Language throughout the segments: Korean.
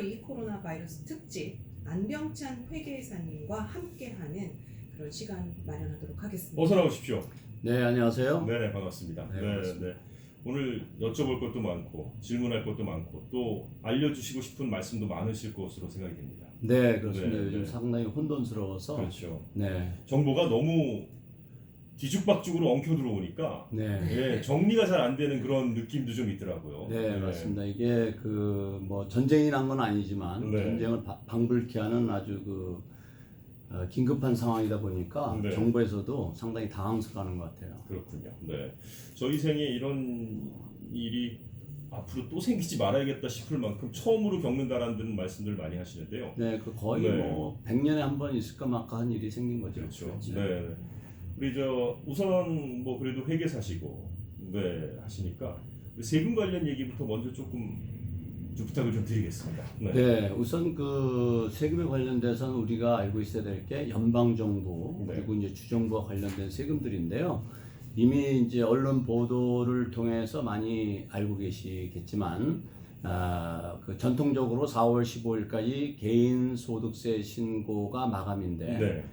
특별히 코로나 바이러스 특집 안병찬 회계사님과 함께하는 그런 시간 마련하도록 하겠습니다. 어서 나오십시오. 네, 안녕하세요. 네, 반갑습니다. 네, 반갑습니다. 오늘 여쭤볼 것도 많고 질문할 것도 많고 또 알려주시고 싶은 말씀도 많으실 것으로 생각이 됩니다. 네, 그렇습니다. 네, 요즘 네. 상당히 혼돈스러워서. 그렇죠. 네, 정보가 너무 뒤죽박죽으로 엉켜 들어오니까 네, 정리가 잘 안 되는 그런 느낌도 좀 있더라고요. 네, 맞습니다. 이게 뭐 전쟁이 난 건 아니지만 네. 전쟁을 방불케 하는 아주 긴급한 상황이다 보니까 네. 정부에서도 상당히 당황스러워하는 것 같아요. 그렇군요. 네, 저희 생에 이런 일이 앞으로 또 생기지 말아야겠다 싶을 만큼 처음으로 겪는다라는 말씀들 많이 하시는데요. 네, 거의 네. 100년에 한 번 있을까 말까 한 일이 생긴 거죠. 그렇죠. 네. 우리 우선 그래도 회계사시고 하시니까 세금 관련 얘기부터 먼저 조금 부탁을 좀 드리겠습니다. 네, 우선 세금에 관련돼서는 우리가 알고 있어야 될 게 연방정부 네. 그리고 이제 주정부와 관련된 세금들인데요. 이미 이제 언론 보도를 통해서 많이 알고 계시겠지만, 전통적으로 4월 15일까지 개인 소득세 신고가 마감인데,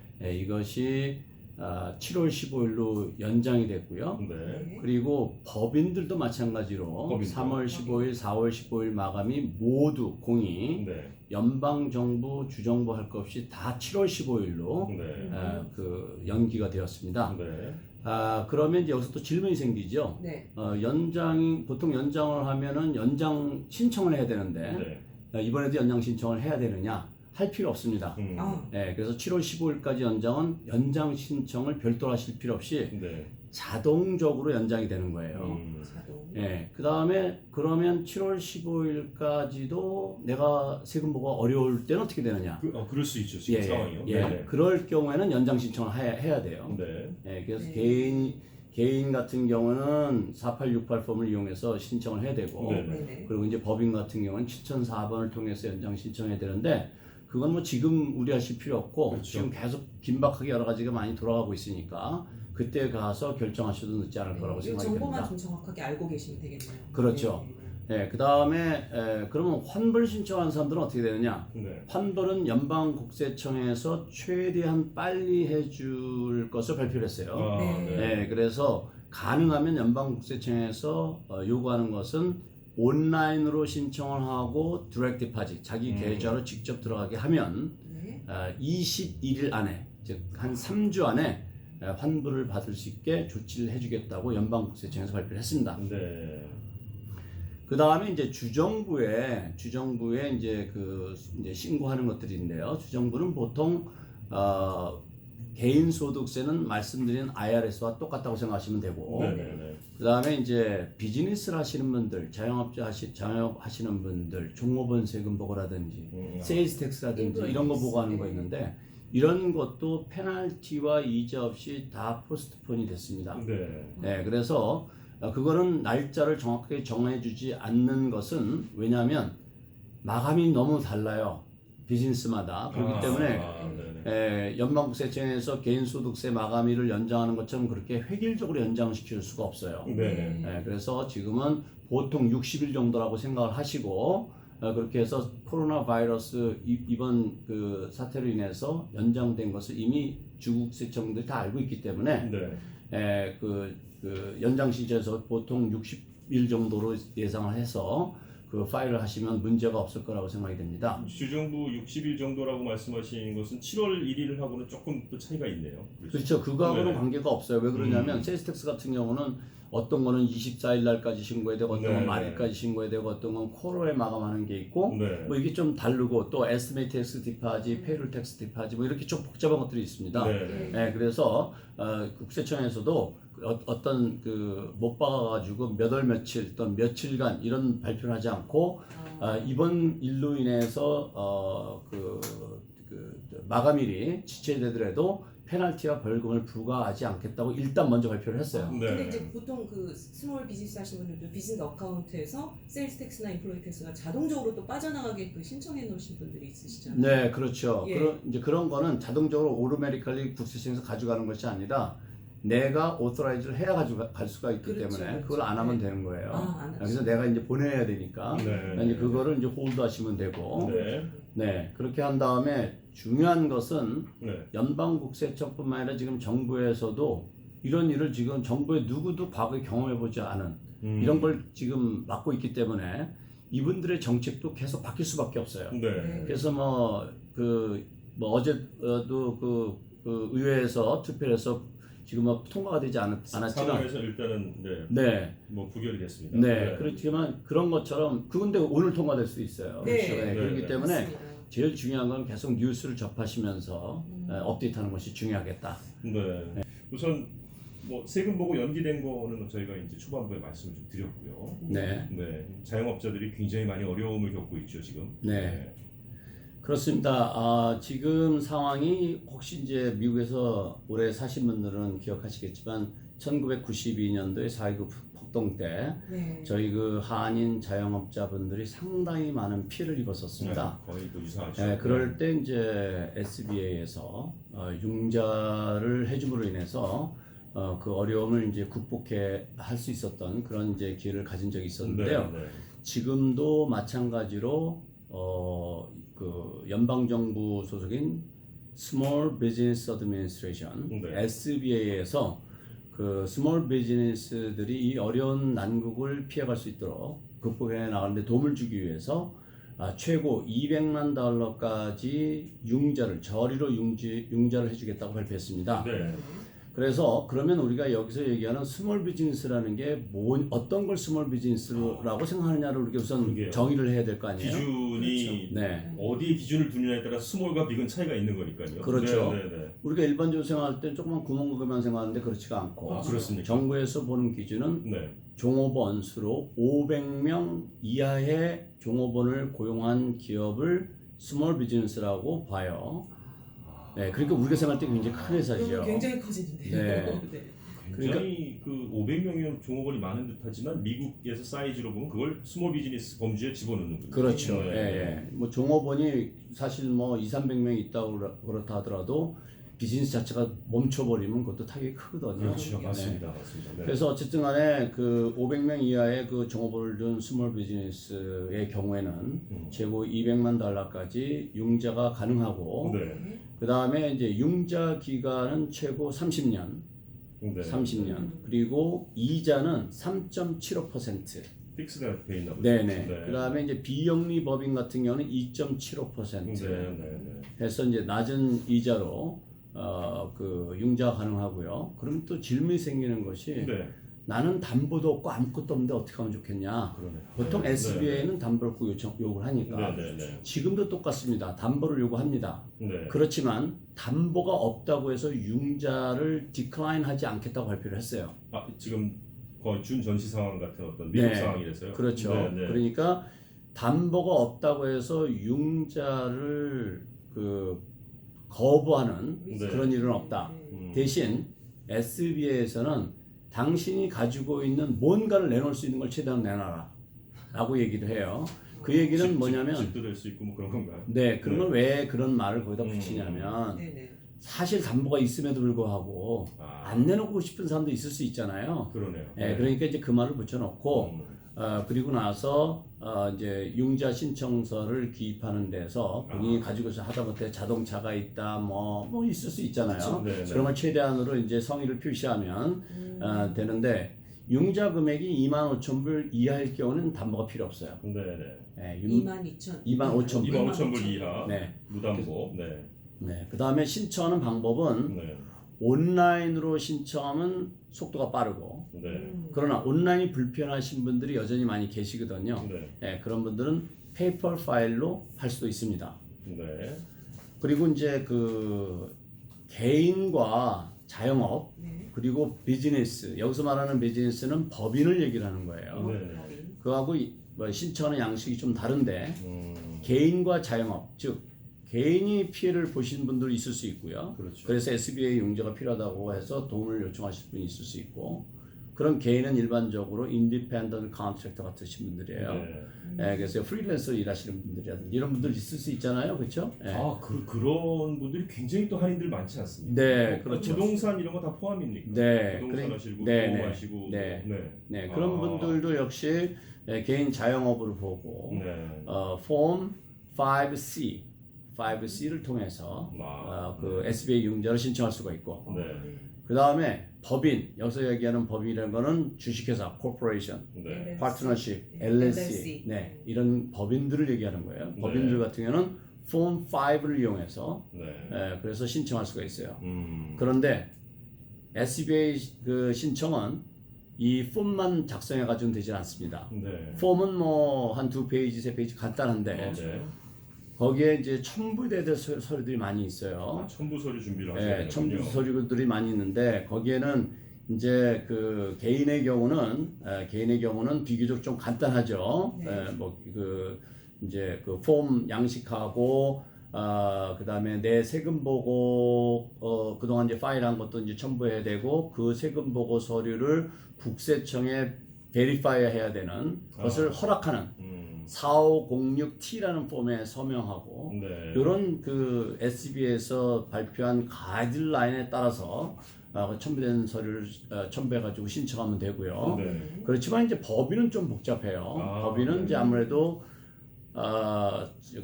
이것이 7월 15일로 연장이 됐고요. 네. 그리고 법인들도 마찬가지로 법인도. 3월 15일, 4월 15일 마감이 모두 공이 네. 연방정부, 주정부 할 것 없이 다 7월 15일로 네. 연기가 되었습니다. 네. 그러면 이제 여기서 또 질문이 생기죠. 네. 보통 연장을 하면은 연장 신청을 해야 되는데 이번에도 연장 신청을 해야 되느냐? 할 필요 없습니다. 그래서 7월 15일까지 연장 신청을 별도로 하실 필요 없이 자동적으로 연장이 되는 거예요. 자동. 그 다음에 그러면 7월 15일까지도 내가 세금 보고가 어려울 때는 어떻게 되느냐? 그럴 수 있죠. 지금 상황이요. 그럴 경우에는 연장 신청을 해야 돼요. 그래서 개인 같은 경우는 4868 폼을 이용해서 신청을 해야 되고, 그리고 이제 법인 같은 경우는 7004번을 통해서 연장 신청해야 되는데, 그건 뭐 지금 우려하실 필요 없고, 그렇죠. 지금 계속 긴박하게 여러 가지가 많이 돌아가고 있으니까 그때 가서 결정하셔도 늦지 않을 거라고 생각이 됩니다. 정보만 좀 정확하게 알고 계시면 되겠네요. 그렇죠. 그 다음에 그러면 환불 신청한 사람들은 어떻게 되느냐? 환불은 연방국세청에서 최대한 빨리 해줄 것을 발표를 했어요. 그래서 가능하면 연방국세청에서 요구하는 것은 온라인으로 신청을 하고 디렉트 디파짓, 자기 계좌로 직접 들어가게 하면 21일 안에, 즉 한 3주 안에 환불을 받을 수 있게 조치를 해주겠다고 연방국세청에서 발표를 했습니다. 그 다음에 이제 주정부에 이제 이제 신고하는 것들인데요. 주정부는 보통 개인 소득세는 말씀드린 IRS와 똑같다고 생각하시면 되고, 그 다음에 이제 비즈니스를 하시는 분들, 자영업자 자영업하시는 분들, 종업원 세금 보고라든지, 세일즈 텍스라든지 이런 거 보고하는 거 있는데, 이런 것도 페널티와 이자 없이 다 포스트폰이 됐습니다. 그래서 그거는 날짜를 정확하게 정해주지 않는 것은 왜냐하면 마감이 너무 달라요. 비즈니스마다. 그렇기 때문에 연방국세청에서 개인소득세 마감일을 연장하는 것처럼 그렇게 획일적으로 연장시킬 수가 없어요. 그래서 지금은 보통 60일 정도라고 생각을 하시고 그렇게 해서 코로나 바이러스 이번 사태로 인해서 연장된 것을 이미 주국세청들이 다 알고 있기 때문에 연장 시점에서 보통 60일 정도로 예상을 해서 파일을 하시면 문제가 없을 거라고 생각이 됩니다. 주정부 60일 정도라고 말씀하신 것은 7월 1일하고는 조금 또 차이가 있네요. 그렇죠. 그거하고는 관계가 없어요. 왜 그러냐면 세일즈텍스 같은 경우는 어떤 거는 24일 날까지 신고해야 되고 어떤 건 말일까지 신고해야 되고 어떤 건 쿼터에 마감하는 게 있고 뭐 이게 좀 다르고 또 에스티메이트 텍스 디파지, 페이롤 텍스 디파지 뭐 이렇게 좀 복잡한 것들이 있습니다. 그래서 국세청에서도 어떤 못 박아가지고 몇 월 며칠 또는 며칠간 이런 발표를 하지 않고 이번 일로 인해서 마감일이 지체되더라도 페널티와 벌금을 부과하지 않겠다고 일단 먼저 발표를 했어요. 근데 이제 보통 스몰 비즈니스 하시는 분들도 비즈니스 어카운트에서 세일즈 텍스나 인플로이 텍스가 자동적으로 또 빠져나가게 신청해 놓으신 분들이 있으시잖아요. 네, 그렇죠. 이제 그런 거는 자동적으로 오토매티컬리 국세청에서 가져가는 것이 아니라 내가 오토라이즈를 해야 가지고 갈 수가 있기 그렇죠, 때문에 그렇죠. 그걸 안 하면 네. 되는 거예요. 안 그래서 내가 이제 보내야 되니까 네. 이제 그거를 이제 홀드하시면 되고 네. 네 그렇게 한 다음에 중요한 것은 네. 연방국세청뿐만 아니라 지금 정부에서도 이런 일을 지금 정부의 누구도 과거에 경험해보지 않은 이런 걸 지금 맡고 있기 때문에 이분들의 정책도 계속 바뀔 수밖에 없어요. 네. 그래서 뭐 어제도 그 의회에서 투표해서 지금 뭐 통과가 되지 않았지만 상원에서 일단은 네. 뭐 부결이 됐습니다. 네, 그렇지만 그런 것처럼 그건데 오늘 통과될 수도 있어요. 네. 그렇죠? 네. 그렇기 네. 때문에 맞습니다. 제일 중요한 건 계속 뉴스를 접하시면서 업데이트하는 것이 중요하겠다. 네. 우선 뭐 세금 보고 연기된 거는 저희가 이제 초반부에 말씀을 좀 드렸고요. 네, 네. 자영업자들이 굉장히 많이 어려움을 겪고 있죠 지금. 네. 그렇습니다. 지금 상황이 혹시 이제 미국에서 오래 사신 분들은 기억하시겠지만 1992년도에 4.29 폭동 때 네. 저희 그 한인 자영업자분들이 상당히 많은 피해를 입었었습니다. 네, 거의 또 유사하죠. 네, 그럴 때 이제 SBA에서 융자를 해줌으로 인해서 그 어려움을 이제 극복해 할 수 있었던 그런 이제 기회를 가진 적이 있었는데요. 네. 지금도 마찬가지로 그 연방 정부 소속인 Small Business Administration 네. SBA에서 그 스몰 비즈니스들이 이 어려운 난국을 피해갈 수 있도록 극복해 나가는데 도움을 주기 위해서 최고 $200만 달러까지 저리로 융자를 해주겠다고 발표했습니다. 네. 그래서 그러면 우리가 여기서 얘기하는 스몰 비즈니스라는 게 어떤 걸 스몰 비즈니스라고 생각하느냐를 우리가 우선 그러게요. 정의를 해야 될 거 아니에요? 기준이 네. 어디에 기준을 두느냐에 따라 스몰과 빅은 차이가 있는 거니까요. 그렇죠. 네. 우리가 일반적으로 생각할 때 조그만 구멍구멍만 생각하는데 그렇지가 않고 그렇습니까? 정부에서 보는 기준은 네. 종업원 수로 500명 이하의 종업원을 고용한 기업을 스몰 비즈니스라고 봐요. 네, 그러니까 우리가 생각할 때 굉장히 큰 회사죠. 굉장히 커지는데요. 네. 네. 굉장히 그 500명이면 종업원이 많은 듯하지만 미국에서 사이즈로 보면 그걸 스몰 비즈니스 범주에 집어넣는군요. 그렇죠. 네. 예, 예. 뭐 종업원이 사실 뭐 200~300명 있다고 그렇다 하더라도 비즈니스 자체가 멈춰버리면 그것도 타격이 크거든요. 그렇죠. 네. 맞습니다. 네. 그래서 어쨌든 간에 그 500명 이하의 그 종업원을 둔 스몰 비즈니스의 경우에는 최고 $200만 달러까지 융자가 가능하고 네. 그 다음에 이제 융자 기간은 최고 30년. 네. 30년. 그리고 이자는 3.75%. 픽스가 돼 있나 보죠. 네네. 네. 그 다음에 이제 비영리 법인 같은 경우는 2.75% 네. 해서 이제 낮은 이자로 그 융자 가능하고요. 그럼 또 질문이 생기는 것이 네. 나는 담보도 없고 아무것도 없는데 어떻게 하면 좋겠냐. 그러네. 보통 네. SBA는 담보를 꼭 요구를 하니까 네. 지금도 똑같습니다. 담보를 요구합니다. 네. 그렇지만 담보가 없다고 해서 융자를 디클라인하지 않겠다고 발표를 했어요. 지금 거의 준전시 상황 같은 어떤 미국 네. 상황이라서요. 그렇죠. 네. 그러니까 담보가 없다고 해서 융자를 그 거부하는 네. 그런 일은 없다. 대신 SBA에서는 당신이 가지고 있는 뭔가를 내놓을 수 있는 걸 최대한 내놔라 라고 얘기를 해요. 그 얘기는 뭐냐면 집도 될 수 있고 뭐 그런 건가요? 네, 그러면 왜 그런 말을 거기다 붙이냐면 네네. 사실 담보가 있음에도 불구하고 안 내놓고 싶은 사람도 있을 수 있잖아요. 그러네요. 네, 그러니까 이제 그 말을 붙여놓고 그리고 나서 이제 융자 신청서를 기입하는 데서 본인이 가지고 있어 하다못해 자동차가 있다 뭐 있을 수 있잖아요. 네. 그런 걸 최대한으로 이제 성의를 표시하면 되는데 융자 금액이 25,000불 이하일 경우는 담보가 필요 없어요. 네. 네, 22,000. 25,000불. 25,000불 이하. 네. 무담보. 네. 네. 그 다음에 신청하는 방법은 네. 온라인으로 신청하면 속도가 빠르고 네. 그러나 온라인이 불편하신 분들이 여전히 많이 계시거든요. 네. 네, 그런 분들은 페이퍼 파일로 할 수도 있습니다. 네. 그리고 이제 그 개인과 자영업 네. 그리고 비즈니스 여기서 말하는 비즈니스는 법인을 얘기를 하는 거예요. 네. 그거하고 뭐 신청하는 양식이 좀 다른데 개인과 자영업 즉 개인이 피해를 보신 분들이 있을 수 있고요. 그렇죠. 그래서 SBA 융자가 필요하다고 해서 도움을 요청하실 분이 있을 수 있고 그런 개인은 일반적으로 인디펜던트 컨트랙터 같으신 분들이에요. 예, 그래서 프리랜서 일하시는 분들이라든지 이런 분들 있을 수 있잖아요, 그렇죠? 예. 그런 분들이 굉장히 또 한인들 많지 않습니까? 네, 그렇죠. 부동산 이런 거 다 포함입니까? 네, 부동산 하시고 네, 보험하시고 네, 그런 분들도 역시 개인 자영업을 보고 폼 5C를 통해서 그 SBA 융자를 신청할 수가 있고, 그 다음에 법인, 여기서 얘기하는 법인이라는 거는 주식회사, 코퍼레이션, 파트너십, LLC, 네, 이런 법인들을 얘기하는 거예요. 법인들 같은 경우는 폼 5를 이용해서 그래서 신청할 수가 있어요. 그런데 SBA 그 신청은 이 폼만 작성해 가지고는 되지 않습니다. 폼은 뭐 한 2페이지, 3페이지 간단한데 거기에 이제 첨부돼야 될 서류들이 많이 있어요. 첨부 서류 준비를 하셔야 되는군요. 첨부 서류들이 많이 있는데 거기에는 이제 그 개인의 경우는 비교적 좀 간단하죠. 뭐 그 이제 그 폼 양식하고 그다음에 내 세금 보고 그동안 이제 파일한 것도 이제 첨부해야 되고 그 세금 보고 서류를 국세청에 베리파이 해야 되는 것을 허락하는 4506T라는 폼에 서명하고 이런 그 SB에서 발표한 가이드라인에 따라서 첨부된 서류를 첨부해가지고 신청하면 되고요. 그렇지만 이제 법인은 좀 복잡해요. 법인은 이제 아무래도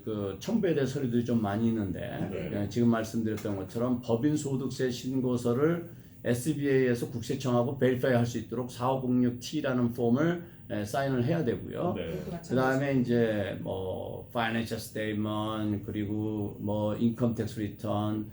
그 첨부해야 될 서류들이 좀 많이 있는데 지금 말씀드렸던 것처럼 법인 소득세 신고서를 SBA에서 국세청하고 베리파이 할 수 있도록 4506T라는 폼을 사인을 해야 되고요. 그 다음에 이제 뭐 financial statement 그리고 뭐 income tax return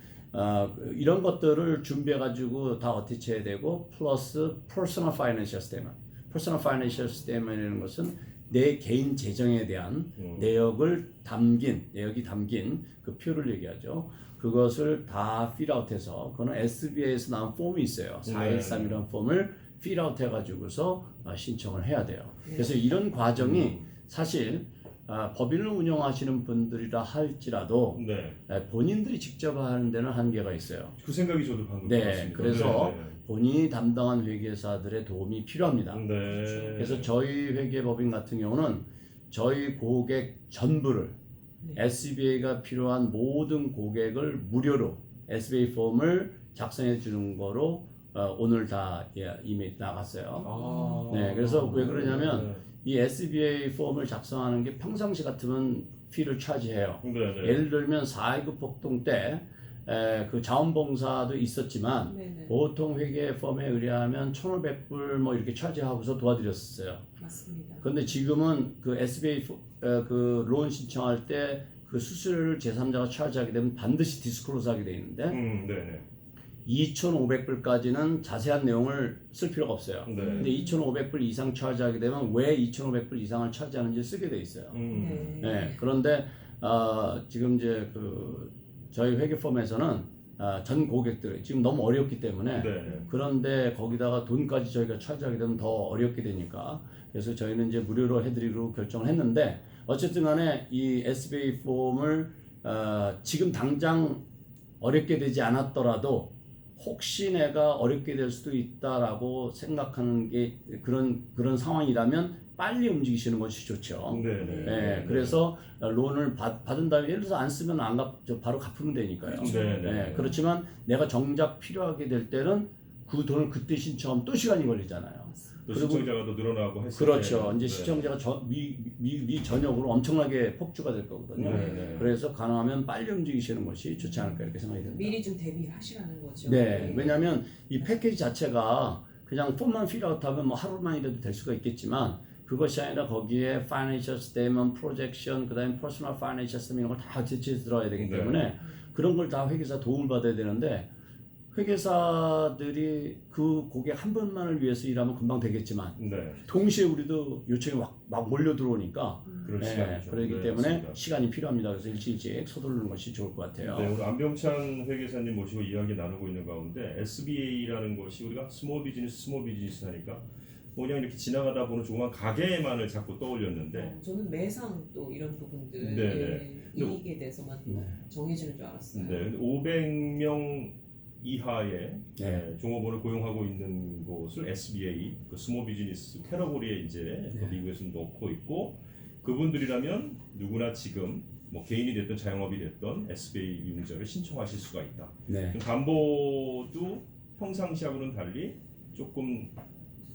이런 것들을 준비해 가지고 다 어티치해야 되고 플러스 personal financial statement. personal financial statement이라는 것은 내 개인 재정에 대한 내역이 담긴 그 표를 얘기하죠. 그것을 다 필아웃해서 그거는 SBA에서 나온 폼이 있어요. 413이라는 폼을 필아웃 해가지고서 신청을 해야 돼요. 그래서 이런 과정이 사실 법인을 운영하시는 분들이라 할지라도 본인들이 직접 하는 데는 한계가 있어요. 그 생각이 저도 방금 들었습니다. 그래서 본인이 담당한 회계사들의 도움이 필요합니다. 그래서 저희 회계법인 같은 경우는 저희 고객 전부를 SBA가 필요한 모든 고객을 무료로 SBA 폼을 작성해 주는 거로 오늘 다 이미 나갔어요. 그래서 왜 그러냐면 이 SBA 폼을 작성하는 게 평상시 같으면 피를 차지해요. 예를 들면 4.19 폭동 때 그 자원봉사도 있었지만 보통 회계 폼에 의뢰하면 1,500불 뭐 이렇게 차지하고서 도와드렸었어요. 맞습니다. 그런데 지금은 그 SBA 그 론 신청할 때 그 수수료를 제3자가 차지하게 되면 반드시 디스클로즈하게 돼 있는데 2,500불까지는 자세한 내용을 쓸 필요가 없어요. 근데 2,500불 이상 차지하게 되면 왜 2,500불 이상을 차지하는지 쓰게 돼 있어요. 그런데 지금 이제 그 저희 회계 폼에서는 전 고객들 지금 너무 어렵기 때문에 그런데 거기다가 돈까지 저희가 차지하게 되면 더 어렵게 되니까 그래서 저희는 이제 무료로 해드리기로 결정을 했는데 어쨌든 간에 이 SBA 폼을 지금 당장 어렵게 되지 않았더라도 혹시 내가 어렵게 될 수도 있다라고 생각하는 게 그런 상황이라면 빨리 움직이시는 것이 좋죠. 그래서 론을 받은 다음에 예를 들어서 안 쓰면 바로 갚으면 되니까요. 그렇지만 내가 정작 필요하게 될 때는 그 돈을 그때 신청하면 또 시간이 걸리잖아요. 또 시청자가 더 늘어나고 했을 그렇죠. 이제 시청자가 미 전역으로 엄청나게 폭주가 될 거거든요. 그래서 가능하면 빨리 움직이시는 것이 좋지 않을까 이렇게 생각이 듭니다. 미리 좀 대비를 하시라는 거죠. 왜냐하면 이 패키지 자체가 그냥 폼만 필아웃하면 뭐 하루만이라도 될 수가 있겠지만 그것이 아니라 거기에 financial statement, projection, 그다음에 personal financial statement 이런 걸 다 같이 들어야 되기 때문에 그런 걸 다 회계사 도움을 받아야 되는데 회계사들이 그 고객 한 분만을 위해서 일하면 금방 되겠지만 동시에 우리도 요청이 막 몰려 들어오니까 그렇기 때문에 맞습니다. 시간이 필요합니다. 그래서 일찍 서두르는 것이 좋을 것 같아요. 오늘 안병찬 회계사님 모시고 이야기 나누고 있는 가운데 SBA라는 것이 우리가 스몰 비즈니스 하니까 그냥 이렇게 지나가다 보는 조그만 가게만을 자꾸 떠올렸는데 저는 매상 또 이런 부분들 이익에 대해서만 정해지는 줄 알았어요. 근데 500명 이하의 네. 종업원을 고용하고 있는 곳을 SBA, 그 스몰 비즈니스 캐러고리에 이제 그 미국에서 넣고 있고 그분들이라면 누구나 지금 뭐 개인이 됐든 자영업이 됐든 SBA 융자를 신청하실 수가 있다. 네. 담보도 평상시하고는 달리 조금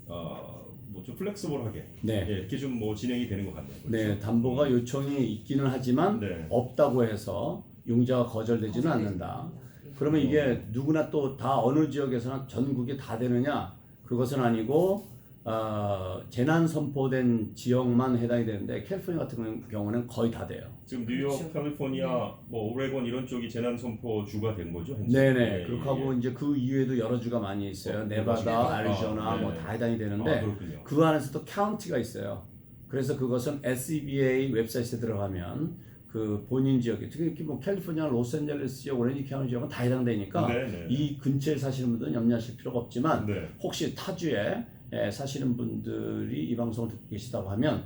뭐 좀 플렉서블하게 네. 예, 이렇게 좀 뭐 진행이 되는 것 같네요. 그렇죠? 네, 담보가 요청이 있기는 하지만 네. 없다고 해서 융자가 거절되지는 않는다. 그러면 이게 누구나 또 다 어느 지역에서나 전국에 다 되느냐? 그것은 아니고 재난 선포된 지역만 해당이 되는데 캘리포니아 같은 경우는 거의 다 돼요. 지금 뉴욕, 그렇죠. 캘리포니아, 뭐 오레곤 이런 쪽이 재난 선포 주가 된 거죠? 현재? 네네. 예, 그렇게 하고 이제 그 이외에도 여러 주가 많이 있어요. 네바다, 네바다. 애리조나 네. 뭐 다 해당이 되는데 그렇군요. 그 안에서도 카운티가 있어요. 그래서 그것은 SCBA 웹사이트에 들어가면 그 본인 지역에 특히 뭐 캘리포니아, 로스앤젤레스 지역, 오렌지 카운티 지역은 다 해당되니까 네. 이 근처에 사시는 분들은 염려하실 필요가 없지만 네. 혹시 타주에 사시는 분들이 이 방송을 듣고 계시다고 하면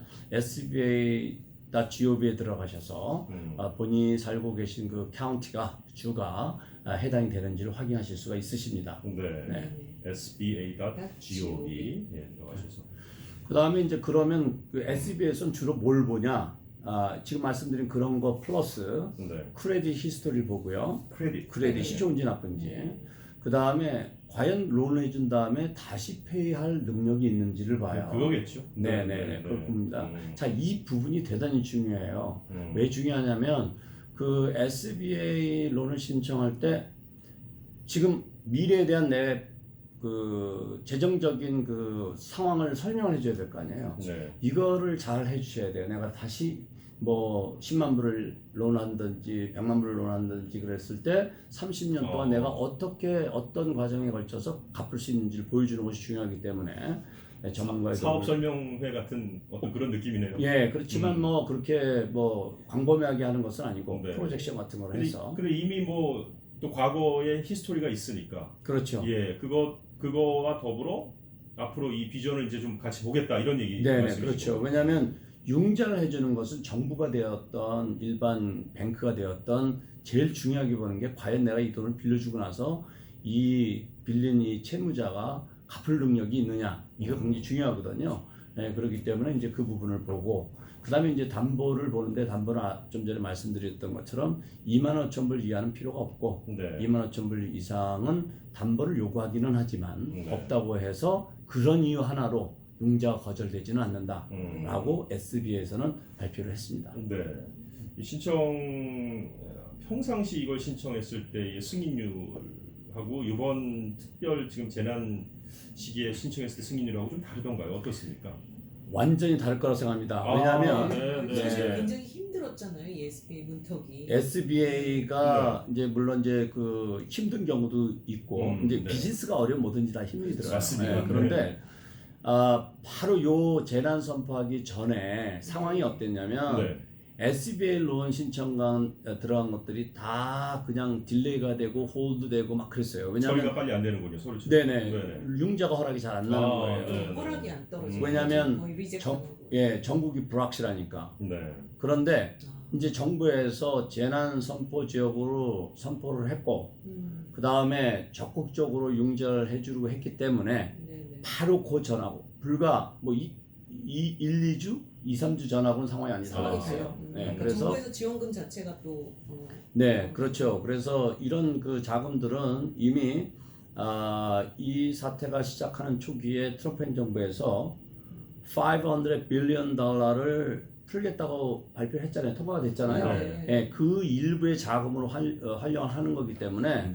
SBA.gov에 들어가셔서 본인이 살고 계신 그 카운티가 주가 해당이 되는지를 확인하실 수가 있으십니다. 네. 네. sba.gov 예, 들어가셔서. 그 다음에 이제 그러면 그 SBA에서는 주로 뭘 보냐? 지금 말씀드린 그런 거 플러스 네. 크레딧 히스토리를 보고요. 크레딧. 크레딧이 좋은지 나쁜지. 그 다음에 과연 론을 해준 다음에 다시 페이할 능력이 있는지를 봐요. 그거겠죠. 네네네. 그럴 겁니다. 자, 이 부분이 대단히 중요해요. 음. 왜 중요하냐면 그 SBA 론을 신청할 때 지금 미래에 대한 내 그 재정적인 그 상황을 설명을 해줘야 될 거 아니에요. 네. 이거를 잘 해주셔야 돼요. 내가 다시 뭐 10만 불을 론한든지 100만 불을 론한든지 그랬을 때 30년 동안 내가 어떻게 어떤 과정에 걸쳐서 갚을 수 있는지를 보여주는 것이 중요하기 때문에 전문가의 사업 도움을- 설명회 같은 어떤 그런 느낌이네요. 예, 그렇지만 뭐 그렇게 뭐 광범위하게 하는 것은 아니고 네. 프로젝션 같은 걸 해서 근데 이미 뭐 또 과거의 히스토리가 있으니까 그렇죠. 예, 그거와 더불어 앞으로 이 비전을 이제 좀 같이 보겠다 이런 얘기 네, 말씀이시죠? 그렇죠. 왜냐하면 융자를 해주는 것은 정부가 되었던 일반 뱅크가 되었던 제일 중요하게 보는 게 과연 내가 이 돈을 빌려주고 나서 이 빌린 이 채무자가 갚을 능력이 있느냐 이거 굉장히 중요하거든요. 네, 그렇기 때문에 이제 그 부분을 보고 그다음에 이제 담보를 보는데 담보는 좀 전에 말씀드렸던 것처럼 25,000불 이하는 필요가 없고 네. 25,000불 이상은 담보를 요구하기는 하지만 네. 없다고 해서 그런 이유 하나로 융자가 거절되지는 않는다 라고 SBA에서는 발표를 했습니다. 네. 이 평상시 이걸 신청했을 때의 승인율하고 이번 특별 지금 재난 시기에 신청했을 때 승인율하고 좀 다르던가요? 어떻습니까? 완전히 다를 거라고 생각합니다. 왜냐하면 네. 사실 굉장히 힘들었잖아요. 이 SBA 문턱이. SBA가 이제 물론 이제 그 힘든 경우도 있고 이제 네. 비즈니스가 어려면 뭐든지 다 힘이 들어요. 맞습니다. 그런데 네. 바로 요 재난 선포하기 전에 상황이 어땠냐면 네. SBA 론 신청관 들어간 것들이 다 그냥 딜레이가 되고 홀드되고 막 그랬어요. 왜냐하면 처리가 빨리 안 되는군요. 소리 네네 융자가 허락이 잘 안 나는 거예요. 네. 허락이 안 떨어지고 왜냐하면 거의 리젝트 정- 하는 거고. 예, 전국이 불확실하니까. 네. 그런데 이제 정부에서 재난 선포 지역으로 선포를 했고 그 다음에 적극적으로 융자를 해주려고 했기 때문에 네네. 바로 그 전하고 불과 뭐 1, 2주, 2, 3주 전하고는 상황이 많이 상황이 달라졌어요. 달라요. 네, 그러니까 그래서 정부에서 지원금 자체가 또 네, 그렇죠. 그래서 이런 그 자금들은 이미 이 사태가 시작하는 초기에 트럼프 행정부에서 $500 빌리언 풀겠다고 발표했잖아요. 통과가 됐잖아요. 네. 예, 그 일부의 자금으로 활용을 하는 거기 때문에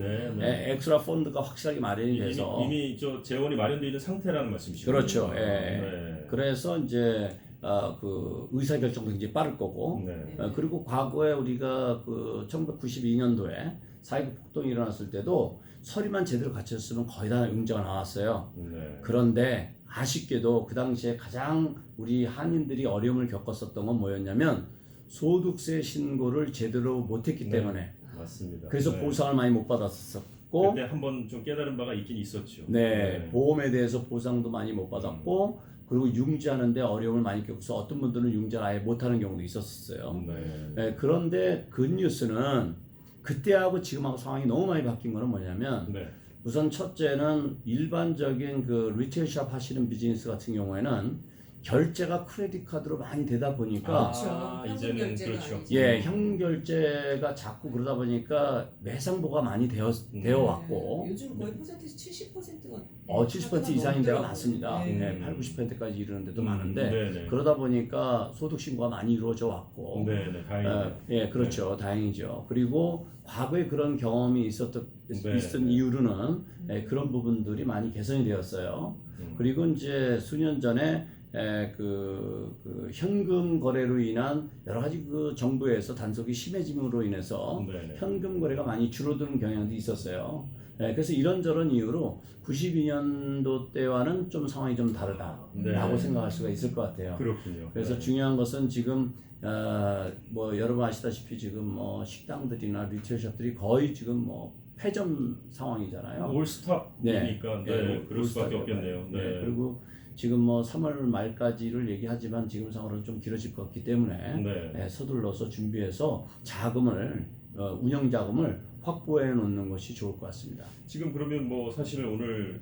엑스트라 펀드가 확실하게 마련이 돼서 이미 저 재원이 마련되어 있는 상태라는 말씀이시죠? 그렇죠. 예. 네. 그래서 이제 그 의사 결정도 굉장히 빠를 거고 네. 그리고 과거에 우리가 그 1992년도에 4.19 폭동이 일어났을 때도 서류만 제대로 갖췄으면 거의 다 융자가 나왔어요. 네. 그런데 아쉽게도 그 당시에 가장 우리 한인들이 어려움을 겪었었던 건 뭐였냐면 소득세 신고를 제대로 못했기 네. 때문에 맞습니다. 그래서 네. 보상을 많이 못 받았었고 그때 한번 좀 깨달은 바가 있긴 있었죠. 네, 보험에 대해서 보상도 많이 못 받았고 그리고 융자하는데 어려움을 많이 겪어서 어떤 분들은 융자를 아예 못하는 경우도 있었어요. 네. 네, 그런데 그 뉴스는 그때하고 지금하고 상황이 너무 많이 바뀐 거는 뭐냐면 네. 우선 첫째는 일반적인 그 리테일샵 하시는 비즈니스 같은 경우에는 결제가 크레딧 카드로 많이 되다 보니까 그렇죠. 현금 이제는 결제가 그렇죠. 아니죠. 예, 현금 결제가 자꾸 그러다 보니까 매상보가 많이 되어 왔고 요즘 거의 퍼센티지 70%가 70% 이상인 데가 많습니다. 네. 네, 8, 90%까지 이르는 데도 많은데 네네. 그러다 보니까 소득 신고가 많이 이루어져 왔고 네네. 다행이네요. 예, 그렇죠. 다행이죠. 그리고 과거에 그런 경험이 있은 이후로는 그런 부분들이 많이 개선이 되었어요. 그리고 이제 수년 전에 그 현금 거래로 인한 여러 가지 그 정부에서 단속이 심해짐으로 인해서 네네. 현금 거래가 많이 줄어드는 경향도 있었어요. 그래서 이런저런 이유로 92년도 때와는 좀 상황이 좀 다르다라고 생각할 수가 있을 것 같아요. 그렇군요. 그래서 네. 중요한 것은 지금 뭐 여러분 아시다시피 지금 뭐 식당들이나 리테일숍들이 거의 지금 뭐 폐점 상황이잖아요. 올스탑이니까 그럴 수밖에 없겠네요. 네. 그리고 지금 뭐 3월 말까지를 얘기하지만 지금 상황으로는 좀 길어질 것 같기 때문에 서둘러서 준비해서 자금을 운영 자금을 확보해 놓는 것이 좋을 것 같습니다. 지금 그러면 뭐 사실 오늘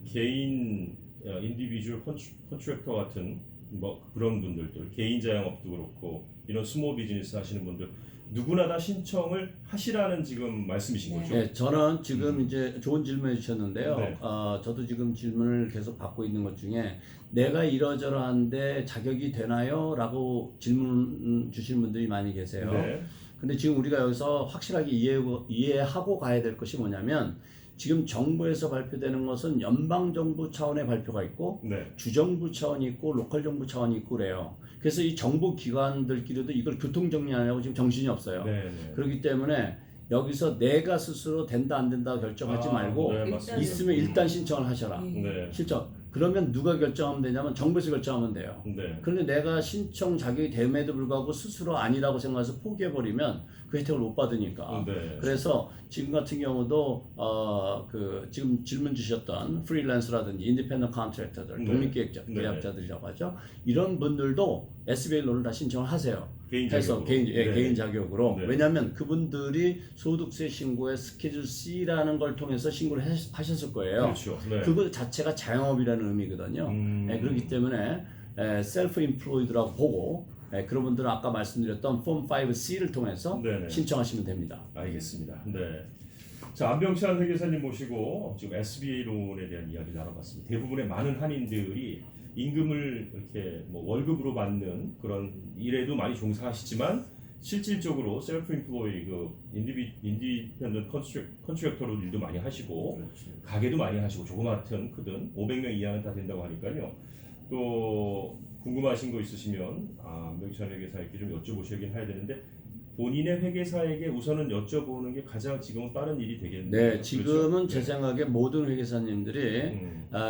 개인 인디비주얼 컨트랙터 같은 뭐 그런 분들도 개인 자영업도 그렇고 이런 스몰 비즈니스 하시는 분들 누구나 다 신청을 하시라는 지금 말씀이신 거죠? 네, 저는 지금 이제 좋은 질문해 주셨는데요. 네. 저도 지금 질문을 계속 받고 있는 것 중에 내가 이러저러한데 자격이 되나요? 라고 질문 주시는 분들이 많이 계세요. 네. 근데 지금 우리가 여기서 확실하게 이해하고 가야 될 것이 뭐냐면 지금 정부에서 발표되는 것은 연방정부 차원의 발표가 있고 네. 주정부 차원이 있고 로컬 정부 차원이 있고 그래요. 그래서 이 정부 기관들끼리도 이걸 교통정리하려고 지금 정신이 없어요. 네. 그렇기 때문에 여기서 내가 스스로 된다 안 된다 결정하지 말고 맞습니다. 있으면 일단 신청을 하셔라. 네. 실전. 그러면 누가 결정하면 되냐면 정부에서 결정하면 돼요. 네. 그런데 내가 신청 자격이 됨에도 불구하고 스스로 아니라고 생각해서 포기해버리면 그 혜택을 못 받으니까. 네. 그래서 지금 같은 경우도 그 지금 질문 주셨던 프리랜서라든지 인디펜던트 컨트랙터들, 독립계약자들이라고 하죠. 이런 분들도 SBA 론을 다 신청을 하세요. 해서 개인 자격으로. 네. 왜냐하면 그분들이 소득세 신고에 스케줄 C라는 걸 통해서 신고를 하셨을 거예요. 그렇죠. 네. 그거 자체가 자영업이라는 의미거든요. 그렇기 때문에 셀프 인플로이드라고 보고 그런 분들은 아까 말씀드렸던 폼 5C를 통해서 네네. 신청하시면 됩니다. 알겠습니다. 네. 자, 안병찬 회계사님 모시고 지금 SBA 론에 대한 이야기 나눠봤습니다. 대부분의 많은 한인들이 임금을 이렇게 뭐 월급으로 받는 그런 일에도 많이 종사하시지만 실질적으로 셀프 인플로이 그 인디펜던트 컨트랙터로 일도 많이 하시고 가게도 많이 하시고 조그맣든 크든 500명 이하는 다 된다고 하니까요. 또 궁금하신 거 있으시면 안병찬 회계사에게 좀 여쭤보시긴 해야 되는데 본인의 회계사에게 우선은 여쭤보는 게 가장 지금은 빠른 일이 되겠네요. 네, 지금은 그렇죠? 제 생각에 모든 회계사님들이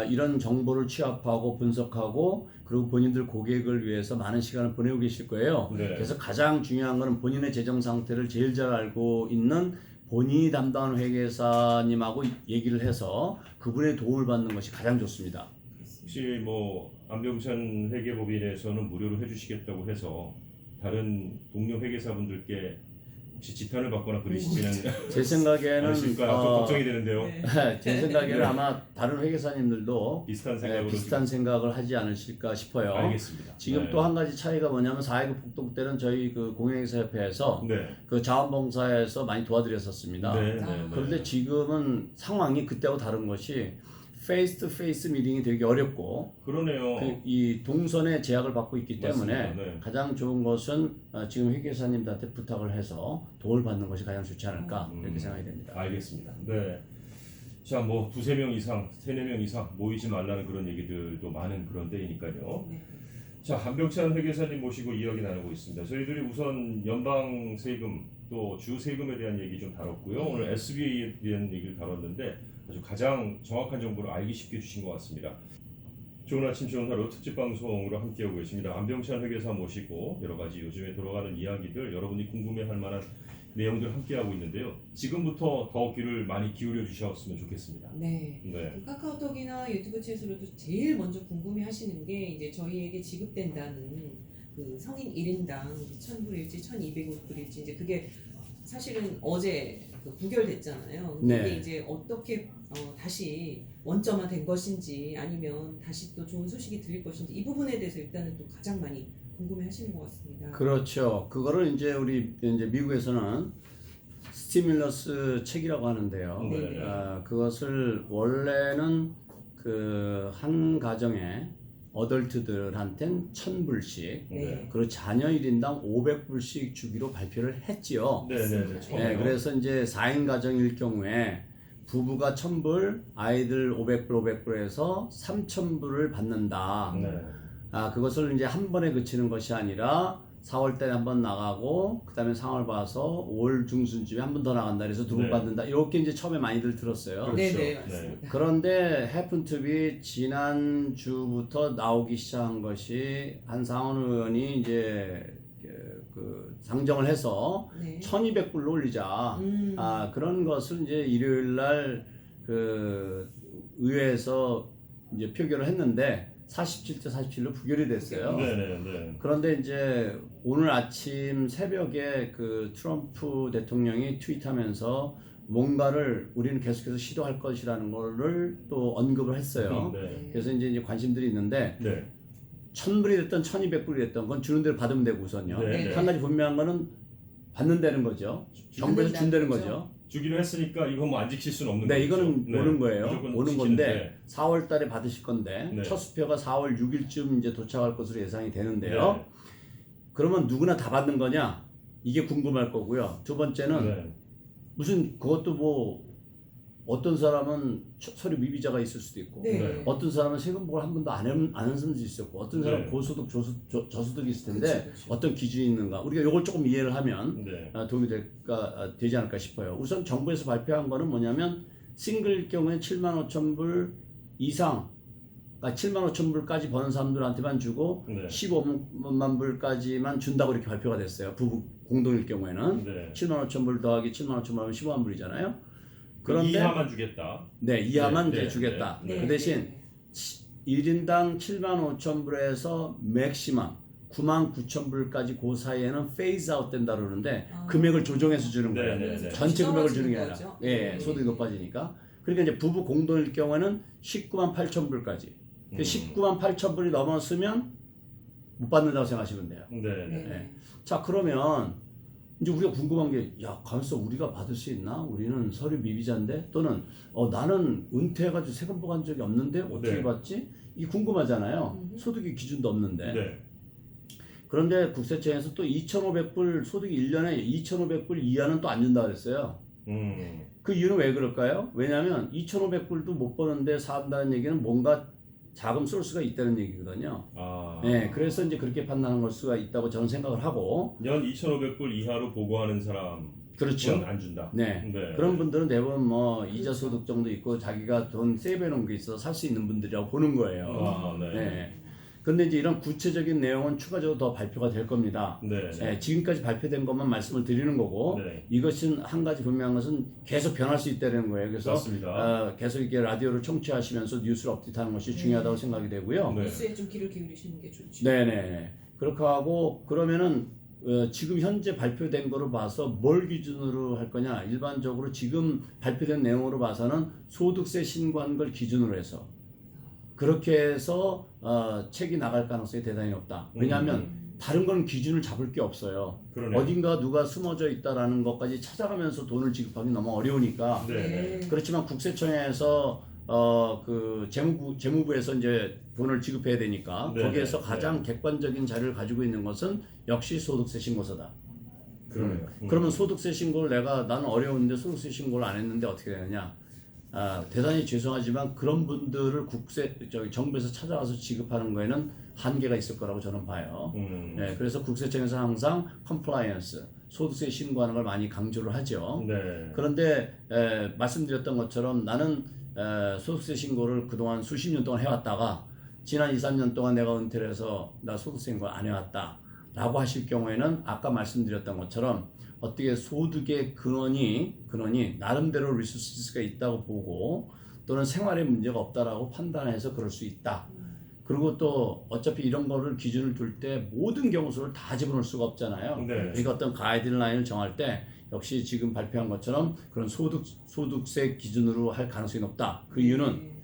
이런 정보를 취합하고 분석하고 그리고 본인들 고객을 위해서 많은 시간을 보내고 계실 거예요. 네. 그래서 가장 중요한 것은 본인의 재정 상태를 제일 잘 알고 있는 본인이 담당하는 회계사님하고 얘기를 해서 그분의 도움을 받는 것이 가장 좋습니다. 혹시 뭐 안병찬 회계법인에서는 무료로 해주시겠다고 해서 다른 동료 회계사분들께 혹시 지탄을 받거나 그러시지는 제 생각에는 않으실까 좀 걱정이 되는데요. 제 생각에는 아마 다른 회계사님들도 비슷한 생각을 하지 않으실까 싶어요. 알겠습니다. 지금 또 한 가지 차이가 뭐냐면 4.19 폭동 때는 저희 그 공영회계사협회에서 그 자원봉사에서 많이 도와드렸었습니다. 그런데 지금은 상황이 그때하고 다른 것이 페이스 투 페이스 미팅이 되게 어렵고 그러네요. 이 동선의 제약을 받고 있기 때문에 맞습니다. 가장 좋은 것은 지금 회계사님들한테 부탁을 해서 도움을 받는 것이 가장 좋지 않을까 이렇게 생각이 됩니다. 알겠습니다. 네. 자, 뭐 2-3명 이상, 3-4명 이상 모이지 말라는 그런 얘기들도 많은 그런 때이니까요. 자, 안병찬 회계사님 모시고 이야기 나누고 있습니다. 저희들이 우선 연방 세금 또 주 세금에 대한 얘기 좀 다뤘고요. 오늘 SBA에 대한 얘기를 다뤘는데 아주 가장 정확한 정보를 알기 쉽게 주신 것 같습니다. 좋은 아침 좋은 하루 특집 방송으로 함께하고 계십니다. 안병찬 회계사 모시고 여러 가지 요즘에 돌아가는 이야기들 여러분이 궁금해할 만한 내용들 함께하고 있는데요. 지금부터 더 귀를 많이 기울여 주셨으면 좋겠습니다. 네. 카카오톡이나 유튜브 채널로도 제일 먼저 궁금해하시는 게 이제 저희에게 지급된다는 그 성인 1인당 1,000불일지 1,200불일지 이제 그게 사실은 어제 그 부결됐잖아요. 네. 이게 이제 어떻게 다시 원점화된 것인지 아니면 다시 또 좋은 소식이 들릴 것인지 이 부분에 대해서 일단은 또 가장 많이 궁금해하시는 것 같습니다. 그렇죠. 그거를 이제 우리 이제 미국에서는 스티뮬러스 책이라고 하는데요. 네. 그것을 원래는 그 한 가정에 어덜트들한텐 1,000불씩 네. 그리고 자녀 1인당 500불씩 주기로 발표를 했지요. 네네네. 네, 그래서 이제 4인 가정일 경우에 부부가 1,000불, 아이들 500불 해서 3,000불을 받는다. 네. 그것을 이제 한 번에 그치는 것이 아니라 4월 달에 한 번 나가고 그다음에 상황을 봐서 5월 중순쯤에 한 번 더 나간다. 그래서 두 번 네. 받는다. 이렇게 이제 처음에 많이들 들었어요. 그렇죠. 네네 맞습니다. 그런데 해픈 투비 지난 주부터 나오기 시작한 것이 한상원 의원이 이제 그 상정을 해서 네. 1,200불로 올리자. 그런 것을 이제 일요일 날 그 의회에서 이제 표결을 했는데 47대 47로 부결이 됐어요. 네네네. 그런데 이제 오늘 아침 새벽에 그 트럼프 대통령이 트윗하면서 뭔가를 우리는 계속해서 시도할 것이라는 거를 또 언급을 했어요. 네. 그래서 이제 관심들이 있는데 네. 1,000불이 됐던 1,200불이 됐던 그건 주는 대로 받으면 되고 우선요. 네. 한 가지 분명한 거는 받는다는 거죠. 정부에서 준다는 거죠. 주기로 했으니까 이거 뭐 안 지킬 수는 없는 네, 거죠. 이거는 오는 거예요. 무조건 오는 지키는데. 건데 4월 달에 받으실 건데 네. 첫 수표가 4월 6일쯤 이제 도착할 것으로 예상이 되는데요. 네. 그러면 누구나 다 받는 거냐? 이게 궁금할 거고요. 두 번째는 네. 무슨 그것도 뭐 어떤 사람은 서류 미비자가 있을 수도 있고 네. 어떤 사람은 세금 보고를 한 번도 안 한 사람도 있었고 어떤 사람은 네. 고소득 저소득이 있을 텐데 그쵸, 그쵸. 어떤 기준이 있는가 우리가 이걸 조금 이해를 하면 네. 도움이 되지 않을까 싶어요. 우선 정부에서 발표한 거는 뭐냐면 싱글일 경우에 75,000불 이상 75,000불까지 버는 사람들한테만 주고 네. 15만 불까지만 준다고 이렇게 발표가 됐어요. 부부 공동일 경우에는 네. 75,000불 더하기 75,000불 하면 15만 불이잖아요. 그런데 이하만 주겠다. 네, 이하만 네, 이제 네, 주겠다. 네. 그 대신 1인당 75,000불에서 맥시멈 99,000불까지 그 사이에는 페이즈 아웃 된다 그러는데 금액을 조정해서 주는 네, 거예요. 네, 네. 전체 금액을 주는 게 아니라. 거죠? 예, 네. 소득이 높아지니까. 그러니까 이제 부부 공동일 경우에는 198,000불까지. 198,000불이 넘었으면 못 받는다고 생각하시면 돼요. 네. 네. 네. 네. 자, 그러면 이제 우리가 궁금한 게, 야, 가만있어, 우리가 받을 수 있나? 우리는 서류 미비자인데? 또는, 나는 은퇴해가지고 세금 보고한 적이 없는데? 어떻게 네. 받지? 이게 궁금하잖아요. 소득의 기준도 없는데. 네. 그런데 국세청에서 또 2,500불, 소득이 1년에 2,500불 이하는 또 안 준다 그랬어요. 그 이유는 왜 그럴까요? 왜냐하면 2,500불도 못 버는데 산다는 얘기는 뭔가 자금 소스가 있다는 얘기거든요. 네, 그래서 이제 그렇게 판단한 걸 수가 있다고 저는 생각을 하고. 연 2,500불 이하로 보고하는 사람 그렇죠. 안 준다. 네. 네. 그런 분들은 대부분 뭐 이자 소득 정도 있고 자기가 돈 세이브해 놓은 게 있어서 살 수 있는 분들이라고 보는 거예요. 네. 네. 근데 이제 이런 구체적인 내용은 추가적으로 더 발표가 될 겁니다. 네. 네, 지금까지 발표된 것만 말씀을 드리는 거고 네. 이것은 한 가지 분명한 것은 계속 변할 수 있다는 거예요. 그래서 맞습니다. 계속 이렇게 라디오를 청취하시면서 뉴스를 업데이트하는 것이 중요하다고 생각이 되고요. 네. 뉴스에 좀 귀를 기울이시는 게 좋죠. 네네. 그렇게 하고 그러면은 지금 현재 발표된 거로 봐서 뭘 기준으로 할 거냐? 일반적으로 지금 발표된 내용으로 봐서는 소득세 신고한 걸 기준으로 해서 그렇게 해서 책이 나갈 가능성이 대단히 높다. 왜냐하면 다른 건 기준을 잡을 게 없어요. 그러네요. 어딘가 누가 숨어져 있다라는 것까지 찾아가면서 돈을 지급하기 너무 어려우니까. 네. 그렇지만 국세청에서 그 재무부에서 이제 돈을 지급해야 되니까 네, 거기에서 네, 가장 객관적인 자료를 가지고 있는 것은 역시 소득세 신고서다. 그러네요. 그러면 소득세 신고를 나는 어려운데 소득세 신고를 안 했는데 어떻게 되느냐? 대단히 죄송하지만 그런 분들을 정부에서 찾아와서 지급하는 거에는 한계가 있을 거라고 저는 봐요. 네, 그래서 국세청에서 항상 컴플라이언스, 소득세 신고하는 걸 많이 강조를 하죠. 네. 그런데 말씀드렸던 것처럼 나는 소득세 신고를 그동안 수십 년 동안 해왔다가 지난 2, 3년 동안 내가 은퇴를 해서 나 소득세 신고 안 해왔다 라고 하실 경우에는 아까 말씀드렸던 것처럼 어떻게 소득의 근원이 나름대로 리소스가 있다고 보고 또는 생활에 문제가 없다라고 판단해서 그럴 수 있다. 그리고 또 어차피 이런 거를 기준을 둘 때 모든 경우 수를 다 집어넣을 수가 없잖아요. 네. 그러니까 어떤 가이드라인을 정할 때 역시 지금 발표한 것처럼 그런 소득세 기준으로 할 가능성이 높다. 그 이유는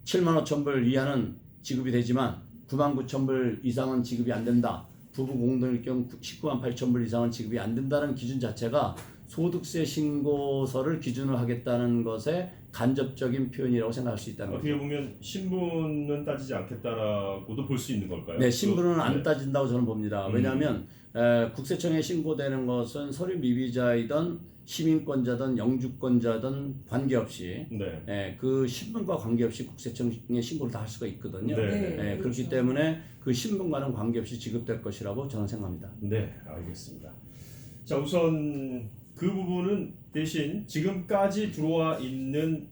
7만 5천 불 이하는 지급이 되지만 9만 9천 불 이상은 지급이 안 된다. 부부 공동일 경우 19만 8천 불 이상은 지급이 안 된다는 기준 자체가 소득세 신고서를 기준으로 하겠다는 것에 간접적인 표현이라고 생각할 수 있다는 거죠. 어떻게 보면 신분은 따지지 않겠다라고도 볼 수 있는 걸까요? 네, 신분은 네. 안 따진다고 저는 봅니다. 왜냐하면 국세청에 신고되는 것은 서류 미비자이든 시민권자든 영주권자든 관계없이 네. 그 신분과 관계없이 국세청에 신고를 다 할 수가 있거든요. 네. 그렇기 그렇죠. 때문에 그 신분과는 관계없이 지급될 것이라고 저는 생각합니다. 네, 알겠습니다. 자, 우선 그 부분은 대신 지금까지 들어와 있는